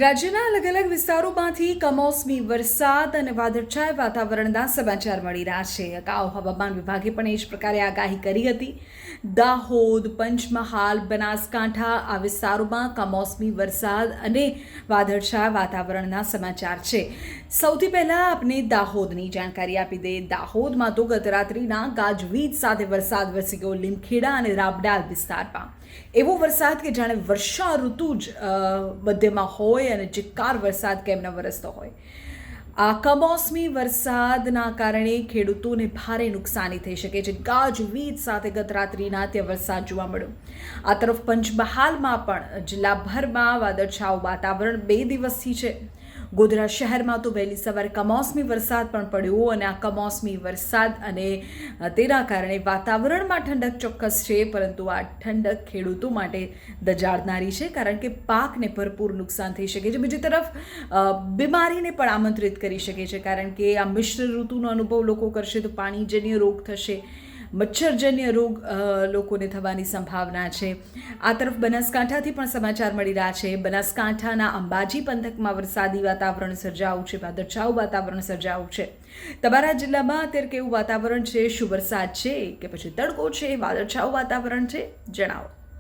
રાજ્યના અલગ અલગ વિસ્તારોમાંથી કમોસમી વરસાદ અને વાદળછાયા વાતાવરણના સમાચાર મળી રહ્યા છે. અગાઉ હવામાન વિભાગે પણ એ જ પ્રકારે આગાહી કરી હતી. દાહોદ, પંચમહાલ, બનાસકાંઠા આ વિસ્તારોમાં કમોસમી વરસાદ અને વાદળછાયા વાતાવરણના સમાચાર છે. સૌથી પહેલાં આપણે દાહોદની જાણકારી આપી દઈએ. દાહોદમાં તો ગત રાત્રિના ગાજવીજ સાથે વરસાદ વરસી ગયો. લીમખેડા અને રાબડાલ વિસ્તારમાં એવો વરસાદ કે જાણે વર્ષા ઋતુ જ મધ્યમાં હોય અને ચિક્કાર વરસાદ કેમ ન વરસતો હોય. આ કમોસમી વરસાદના કારણે ખેડૂતોને ભારે નુકસાની થઈ શકે છે. ગાજવીજ સાથે ગત રાત્રિના ત્યાં વરસાદ જોવા મળ્યો. આ તરફ પંચમહાલમાં પણ જિલ્લાભરમાં વાદળછાયું વાતાવરણ 2 દિવસથી છે. ગોધરા શહેરમાં તો વહેલી સવારે કમોસમી વરસાદ પણ પડ્યો અને આ કમોસમી વરસાદ અને તેના કારણે વાતાવરણમાં ઠંડક ચોક્કસ છે, પરંતુ આ ઠંડક ખેડૂતો માટે દજાડનારી છે, કારણ કે પાકને ભરપૂર નુકસાન થઈ શકે છે. બીજી તરફ બીમારીને પણ આમંત્રિત કરી શકે છે, કારણ કે આ મિશ્ર ઋતુનો અનુભવ લોકો કરશે તો પાણીજન્ય રોગ થશે, મચ્છરજન્ય રોગ લોકોને થવાની સંભાવના છે. આ તરફ બનાસકાંઠાથી પણ સમાચાર મળી રહ્યા છે. બનાસકાંઠાના અંબાજી પંથકમાં વરસાદી વાતાવરણ સર્જાયું છે, વાદળછાયું વાતાવરણ સર્જાયું છે. તમારા જિલ્લામાં અત્યારે કેવું વાતાવરણ છે? શું વરસાદ છે કે પછી તડકો છે, વાદળછાયું વાતાવરણ છે? જણાવો.